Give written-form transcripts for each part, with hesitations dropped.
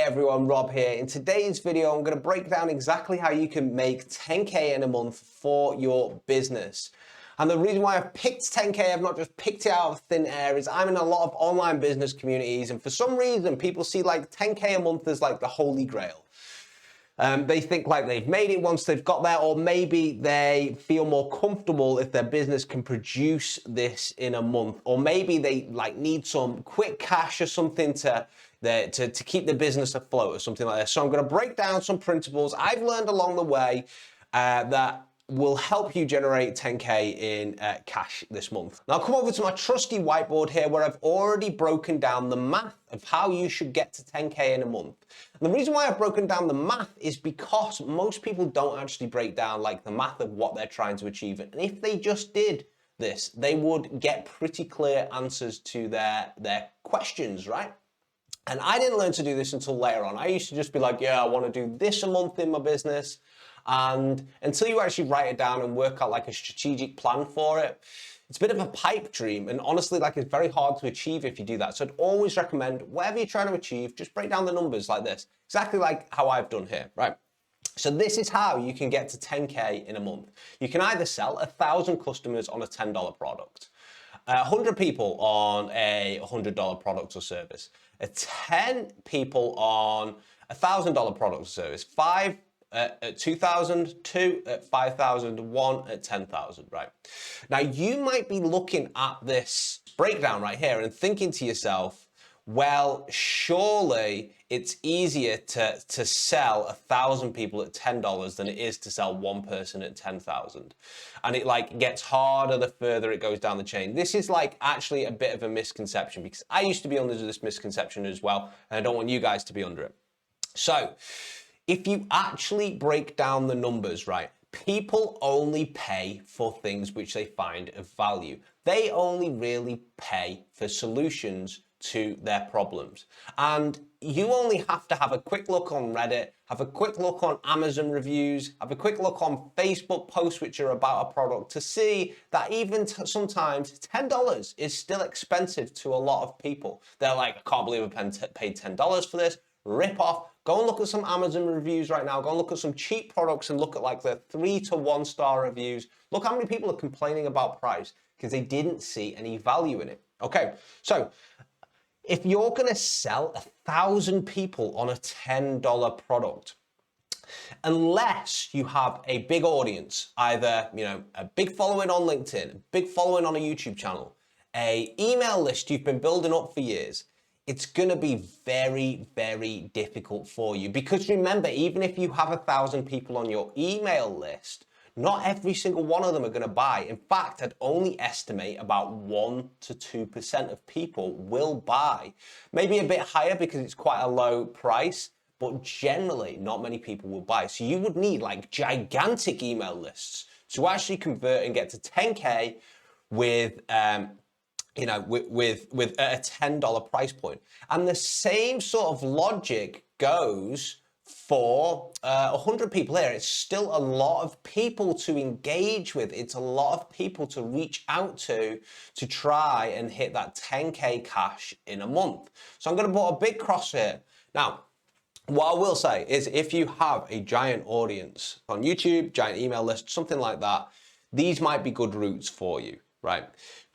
everyone, Rob here. In today's video, I'm going to break down exactly how you can make 10K in a month for your business. And the reason why I've picked 10K, I've not just picked it out of thin air, is I'm in a lot of online business communities, and for some reason, people see like 10K a month as like the holy grail. They think like they've made it once they've got there, or maybe they feel more comfortable if their business can produce this in a month, or maybe they like need some quick cash or something to keep the business afloat or something like that. So I'm going to break down some principles I've learned along the way that will help you generate 10K in cash this month. Now, I'll come over to my trusty whiteboard here where I've already broken down the math of how you should get to 10K in a month. And the reason why I've broken down the math is because most people don't actually break down like the math of what they're trying to achieve. And if they just did this, they would get pretty clear answers to their questions, right? And I didn't learn to do this until later on. I used to just be like, yeah, I want to do this a month in my business. And until you actually write it down and work out like a strategic plan for it, it's a bit of a pipe dream. And honestly, like it's very hard to achieve if you do that. So I'd always recommend whatever you're trying to achieve, just break down the numbers like this, exactly like how I've done here, right? So this is how you can get to 10K in a month. You can either sell 1,000 customers on a $10 product, 100 people on a $100 product or service, 10 people on a $1,000 product or service, 5 at 2,000, 2 at 5,000, 1 at 10,000, right? Now you might be looking at this breakdown right here and thinking to yourself, well, surely it's easier to sell 1,000 people at $10 than it is to sell one person at 10,000. And it like gets harder the further it goes down the chain. This is like actually a bit of a misconception because I used to be under this misconception as well. And I don't want you guys to be under it. So if you actually break down the numbers, right, people only pay for things which they find of value. They only really pay for solutions to their problems. And you only have to have a quick look on Reddit, have a quick look on Amazon reviews, have a quick look on Facebook posts which are about a product to see that even sometimes $10 is still expensive to a lot of people. They're like, I can't believe I paid $10 for this. Rip off. Go and look at some Amazon reviews right now. Go and look at some cheap products and look at like the 3 to 1 star reviews. Look how many people are complaining about price because they didn't see any value in it. Okay, so if you're going to sell 1,000 people on a $10 product, unless you have a big audience, either, you know, a big following on LinkedIn, a big following on a YouTube channel, a email list you've been building up for years, it's going to be very, very difficult for you. Because remember, even if you have 1,000 people on your email list, not every single one of them are going to buy. In fact, I'd only estimate about 1 to 2% of people will buy. Maybe a bit higher because it's quite a low price, but generally not many people will buy. So you would need like gigantic email lists to actually convert and get to 10K with, with a $10 price point. And the same sort of logic goes for 100 people here. It's still a lot of people to engage with. It's a lot of people to reach out to try and hit that 10K cash in a month. So I'm going to put a big cross here. Now, what I will say is if you have a giant audience on YouTube, giant email list, something like that, these might be good routes for you, right?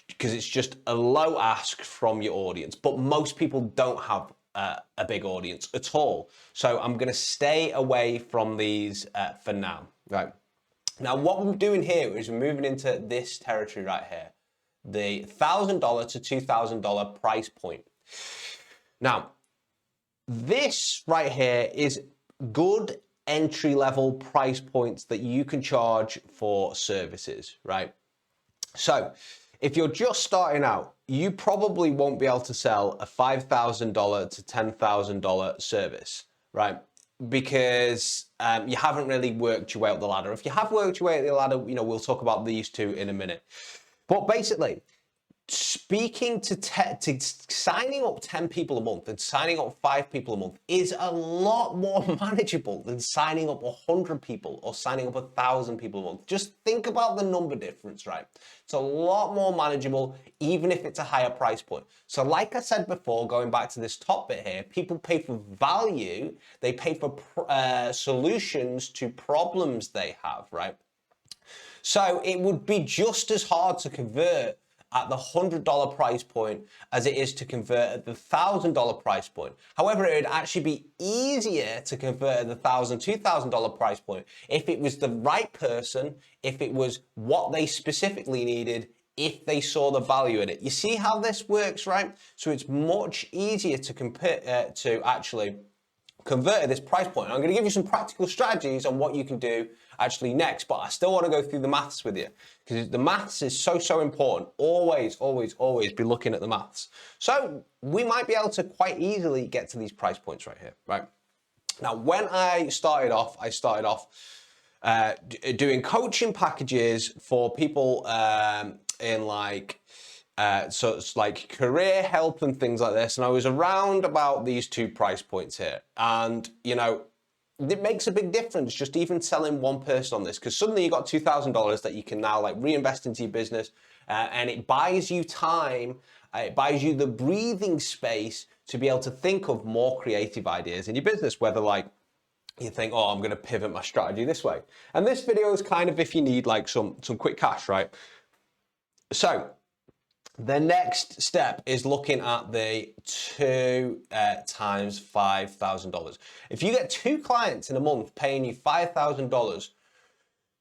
Because it's just a low ask from your audience, but most people don't have a big audience at all. So I'm going to stay away from these for now, right? Now, what we're doing here is we're moving into this territory right here, the $1,000 to $2,000 price point. Now, this right here is good entry-level price points that you can charge for services, right? So if you're just starting out, you probably won't be able to sell a $5,000 to $10,000 service, right? Because you haven't really worked your way up the ladder. If you have worked your way up the ladder, you know, we'll talk about these two in a minute. But basically, speaking to signing up 10 people a month and signing up 5 people a month is a lot more manageable than signing up 100 people or signing up 1,000 people a month. Just think about the number difference, right? It's a lot more manageable, even if it's a higher price point. So like I said before, going back to this top bit here, people pay for value, they pay for solutions to problems they have, right? So it would be just as hard to convert at the $100 price point as it is to convert at the $1,000 price point. However, it would actually be easier to convert at the $1,000, $2,000 price point if it was the right person, if it was what they specifically needed, if they saw the value in it. You see how this works, right? So it's much easier to compare to actually convert at this price point. I'm going to give you some practical strategies on what you can do actually next, but I still want to go through the maths with you because the maths is so important. Always be looking at the maths. So we might be able to quite easily get to these price points right here, right? Now, when I started off doing coaching packages for people in like so it's like career help and things like this, and I was around about these 2 price points here, and you know, it makes a big difference just even selling one person on this, because suddenly you got $2,000 that you can now like reinvest into your business, and it buys you time, it buys you the breathing space to be able to think of more creative ideas in your business, whether like you think, oh, I'm going to pivot my strategy this way. And this video is kind of if you need like some quick cash, right? So the next step is looking at the 2 times $5,000. If you get 2 clients in a month paying you $5,000,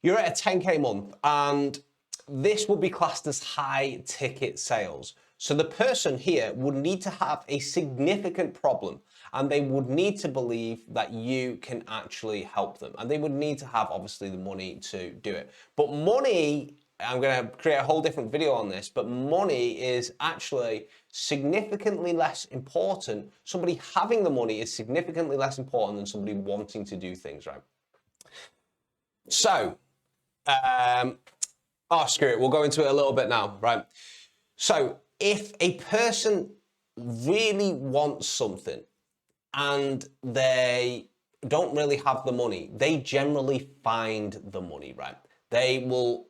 you're at a 10K month, and this would be classed as high ticket sales. So the person here would need to have a significant problem, and they would need to believe that you can actually help them, and they would need to have obviously the money to do it. But money, I'm going to create a whole different video on this, but money is actually significantly less important. Somebody having the money is significantly less important than somebody wanting to do things, right? So, screw it, we'll go into it a little bit now, right? So, if a person really wants something and they don't really have the money, they generally find the money, right? They will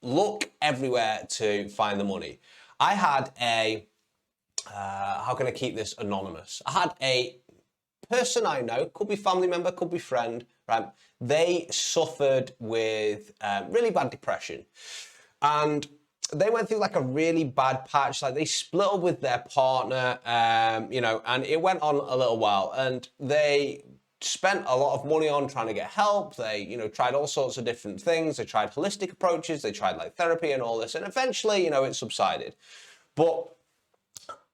look everywhere to find the money. I had a, how can I keep this anonymous? I had a person I know, could be family member, could be friend, right? They suffered with really bad depression. And they went through like a really bad patch, like they split up with their partner, you know, and it went on a little while, and they spent a lot of money on trying to get help. They, you know, tried all sorts of different things. They tried holistic approaches. They tried like therapy and all this. And eventually, you know, it subsided. But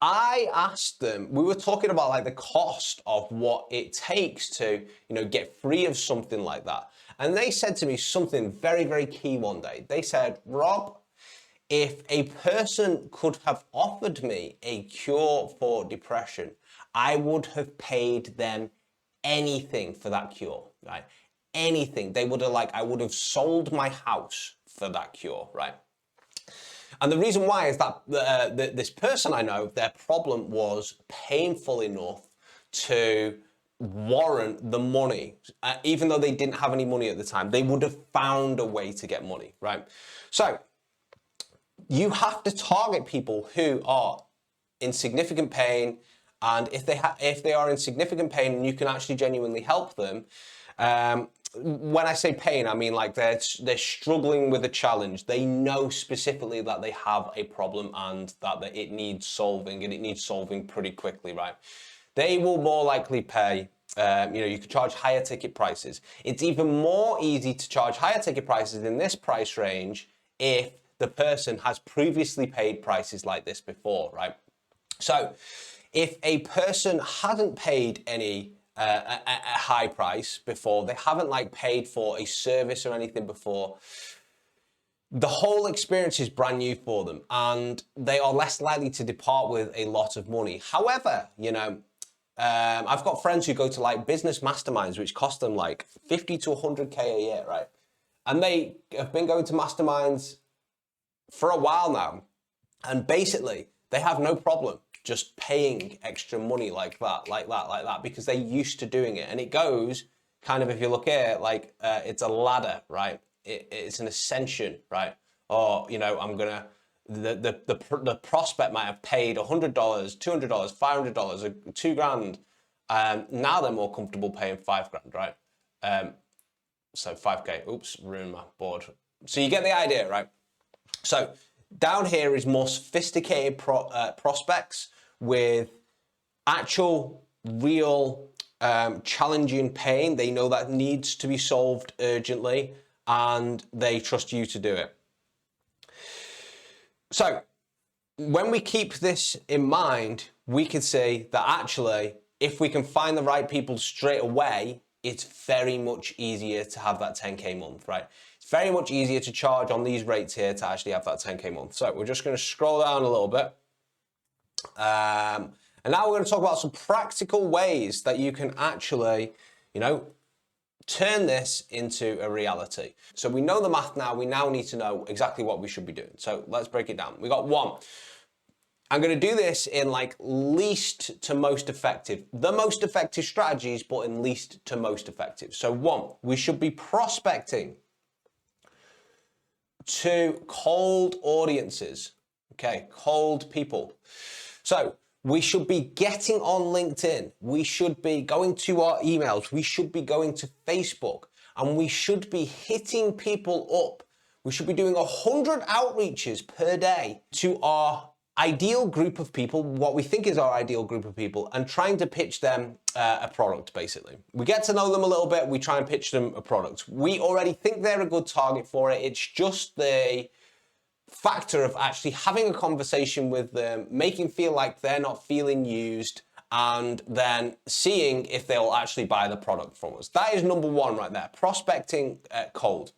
I asked them, we were talking about like the cost of what it takes to, you know, get free of something like that. And they said to me something very, very key one day. They said, Rob, if a person could have offered me a cure for depression, I would have paid them anything for that cure, right? Anything. They would have I would have sold my house for that cure, right? And the reason why is that this person I know, their problem was painful enough to warrant the money. Even though they didn't have any money at the time, they would have found a way to get money, right? So you have to target people who are in significant pain, and if they are in significant pain and you can actually genuinely help them, when I say pain, I mean like they're struggling with a challenge. They know specifically that they have a problem and that it needs solving, and it needs solving pretty quickly, right? They will more likely pay. You know, you can charge higher ticket prices. It's even more easy to charge higher ticket prices in this price range if the person has previously paid prices like this before, right? So if a person hasn't paid any a high price before, they haven't like paid for a service or anything before, the whole experience is brand new for them, and they are less likely to depart with a lot of money. However, you know, I've got friends who go to like business masterminds, which cost them like 50 to 100K a year, right? And they have been going to masterminds for a while now, And basically, they have no problem just paying extra money like that, because they're used to doing it. And it goes kind of, if you look here, like it's a ladder, right? It's an ascension, right? Or, you know, the prospect might have paid $100, $200, $500, $2,000. Now they're more comfortable paying $5,000, right? So 5K, oops, ruined my board. So you get the idea, right? So down here is more sophisticated prospects with actual, real, challenging pain. They know that needs to be solved urgently, and they trust you to do it. So when we keep this in mind, we can say that actually, if we can find the right people straight away, it's very much easier to have that 10K month, right? It's very much easier to charge on these rates here to actually have that 10K month. So we're just going to scroll down a little bit. And now we're going to talk about some practical ways that you can actually, you know, turn this into a reality. So we know the math now. We now need to know exactly what we should be doing. So let's break it down. We got one. I'm going to do this in like least to most effective, the most effective strategies, but in least to most effective. So one, we should be prospecting to cold audiences. Okay, cold people. So we should be getting on LinkedIn. We should be going to our emails. We should be going to Facebook, and we should be hitting people up. We should be doing 100 outreaches per day to our ideal group of people, what we think is our ideal group of people, and trying to pitch them a product, basically. We get to know them a little bit. We try and pitch them a product. We already think they're a good target for it. It's just the factor of actually having a conversation with them, making feel like they're not feeling used, and then seeing if they'll actually buy the product from us. That is number one right there, prospecting cold.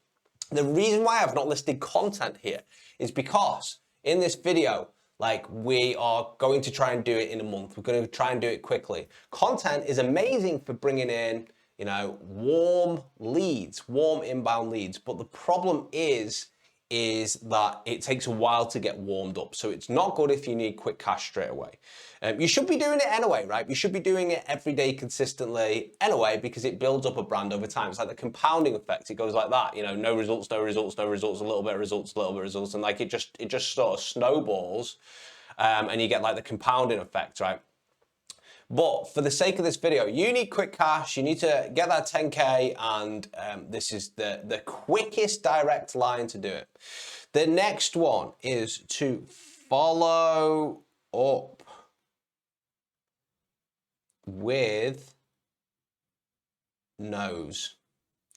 The reason why I've not listed content here is because in this video, like, we are going to try and do it in a month. We're going to try and do it quickly. Content is amazing for bringing in, you know, warm leads, warm inbound leads. But the problem is that it takes a while to get warmed up. So it's not good if you need quick cash straight away. You should be doing it anyway, right? You should be doing it every day consistently anyway, because it builds up a brand over time. It's like the compounding effect. It goes like that, you know, no results, no results, no results, a little bit of results, a little bit of results. And like it just sort of snowballs, and you get like the compounding effect, right? But for the sake of this video, you need quick cash, you need to get that 10K, and this is the quickest direct line to do it. The next one is to follow up with no's.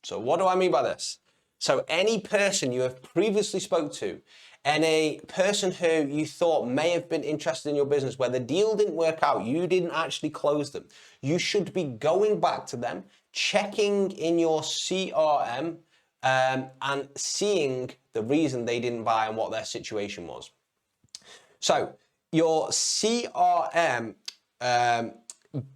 So what do I mean by this? So any person you have previously spoke to, any person who you thought may have been interested in your business, where the deal didn't work out, you didn't actually close them, you should be going back to them, checking in your CRM, and seeing the reason they didn't buy and what their situation was. So your CRM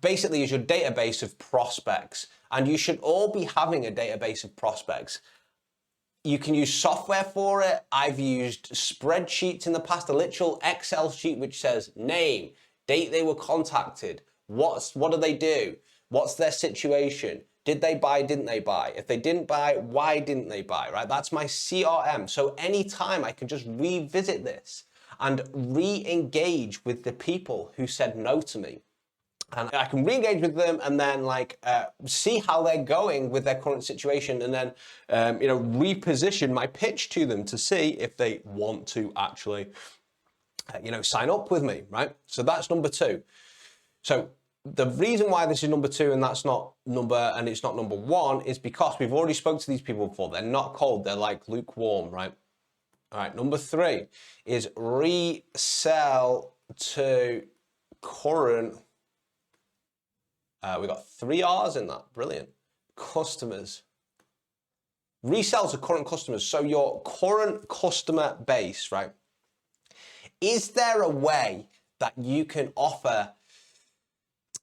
basically is your database of prospects, and you should all be having a database of prospects. You can use software for it. I've used spreadsheets in the past, a literal Excel sheet which says name, date they were contacted, what do they do, what's their situation, did they buy, didn't they buy, if they didn't buy, why didn't they buy, right? That's my CRM. So anytime I can just revisit this and re-engage with the people who said no to me. And I can re-engage with them and then like see how they're going with their current situation, and then you know, reposition my pitch to them to see if they want to actually you know, sign up with me, right? So that's number two. So the reason why this is number two and it's not number one is because we've already spoke to these people before. They're not cold, they're like lukewarm, right? All right, number three is resell to current. We got 3 R's in that. Brilliant. Customers. Resell to current customers. So your current customer base, right? Is there a way that you can offer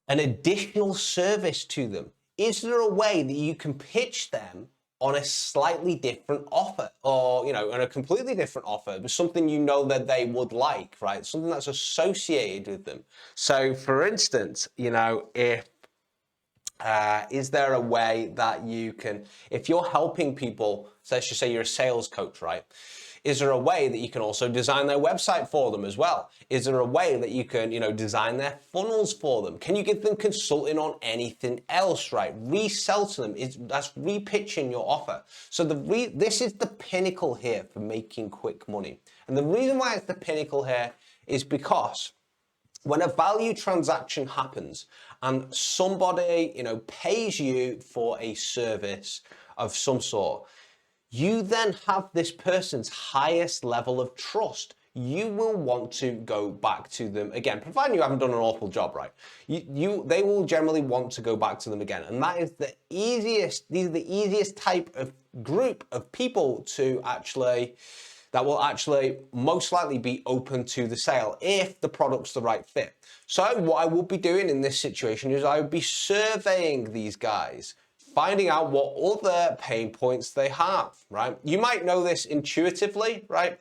an additional service to them? Is there a way that you can pitch them on a slightly different offer, or on a completely different offer, but something that they would like, right? Something that's associated with them. So for instance, if is there a way that you can, if you're helping people, so let's just say you're a sales coach, right? Is there a way that you can also design their website for them as well? Is there a way that you can, design their funnels for them? Can you give them consulting on anything else, right? Resell to them, that's repitching your offer. So this is the pinnacle here for making quick money. And the reason why it's the pinnacle here is because when a value transaction happens and somebody, pays you for a service of some sort, you then have this person's highest level of trust. You will want to go back to them again, providing you haven't done an awful job, right? They will generally want to go back to them again. And that is these are the easiest type of group of people that will actually most likely be open to the sale if the product's the right fit. So what I would be doing in this situation is I would be surveying these guys, finding out what other pain points they have, right? You might know this intuitively, right?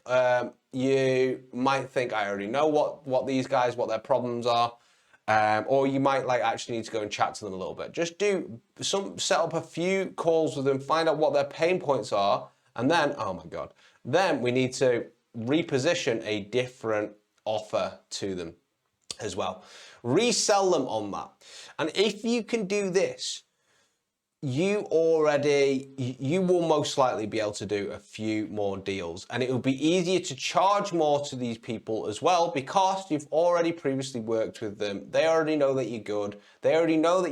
You might think, I already know what these guys, what their problems are. Or you might actually need to go and chat to them a little bit. Just set up a few calls with them, find out what their pain points are, and then, oh my God, then we need to reposition a different offer to them as well. Resell them on that. And if you can do this, you will most likely be able to do a few more deals, and it will be easier to charge more to these people as well because you've already previously worked with them. They already know that you're good. They already know that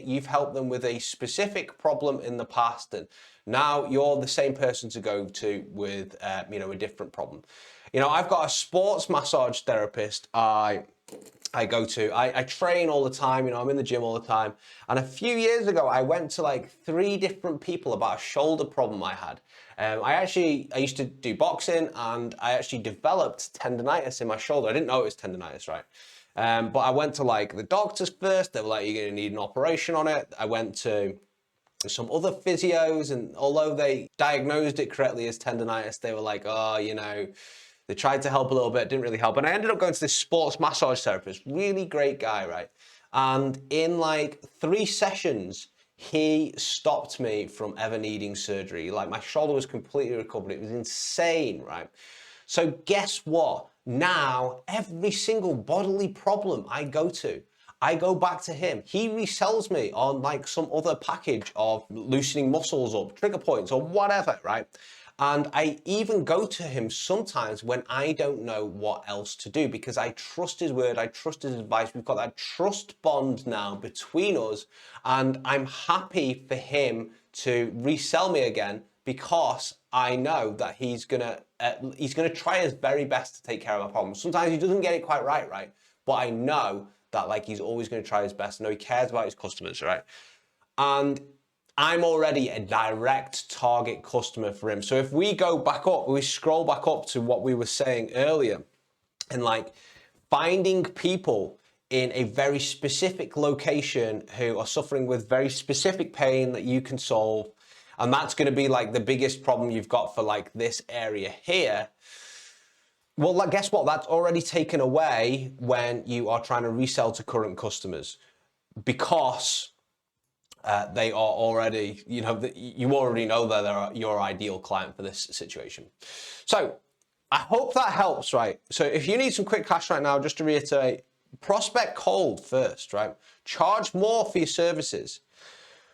you've helped them with a specific problem in the past, and now you're the same person to go to with a different problem. I've got a sports massage therapist I go to. I train all the time, I'm in the gym all the time. And a few years ago, I went to 3 different people about a shoulder problem I had. I used to do boxing, and I actually developed tendonitis in my shoulder. I didn't know it was tendonitis, right? But I went to the doctors first. They were like, you're gonna need an operation on it. I went to some other physios, and although they diagnosed it correctly as tendonitis, they were like, oh, they tried to help a little bit, didn't really help. And I ended up going to this sports massage therapist, really great guy, right? And in 3 sessions, he stopped me from ever needing surgery. My shoulder was completely recovered. It was insane, right? So guess what? Now, every single bodily problem I go back to him. He resells me on some other package of loosening muscles up, trigger points or whatever, right? And I even go to him sometimes when I don't know what else to do because I trust his word, I trust his advice. We've got that trust bond now between us, and I'm happy for him to resell me again because I know that he's gonna try his very best to take care of my problems. Sometimes he doesn't get it quite right? But I know that he's always gonna try his best. I know he cares about his customers, right? And I'm already a direct target customer for him. So if we scroll back up to what we were saying earlier, and finding people in a very specific location who are suffering with very specific pain that you can solve, and that's going to be the biggest problem you've got for this area here. Well, guess what? That's already taken away when you are trying to resell to current customers because they are already, you already know that they're your ideal client for this situation. So I hope that helps, right? So if you need some quick cash right now, just to reiterate, prospect cold first, right? Charge more for your services.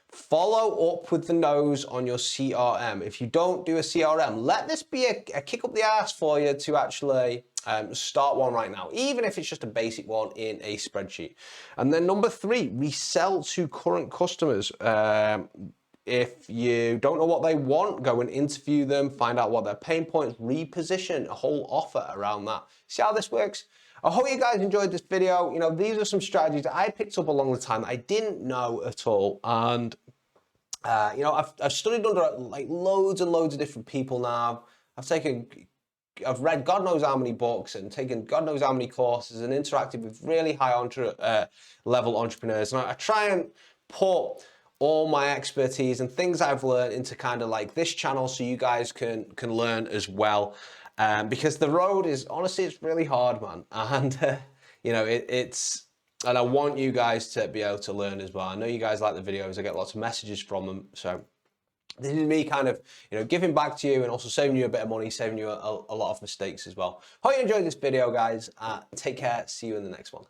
Follow up with the nose on your CRM. If you don't do a CRM, let this be a kick up the ass for you to actually start one right now, even if it's just a basic one in a spreadsheet. And then number 3, resell to current customers. If you don't know what they want, go and interview them, find out what their pain points, reposition a whole offer around that. See how this works? I hope you guys enjoyed this video. These are some strategies that I picked up along the time that I didn't know at all. And, I've studied under loads and loads of different people now. I've read God knows how many books and taken God knows how many courses and interacted with really high level entrepreneurs. And I try and put all my expertise and things I've learned into kind of like this channel so you guys can learn as well. Because the road is, honestly, it's really hard, man. And, you know, and I want you guys to be able to learn as well. I know you guys like the videos. I get lots of messages from them. So this is me kind of, you know, giving back to you and also saving you a bit of money, saving you a lot of mistakes as well. Hope you enjoyed this video, guys. Take care. See you in the next one.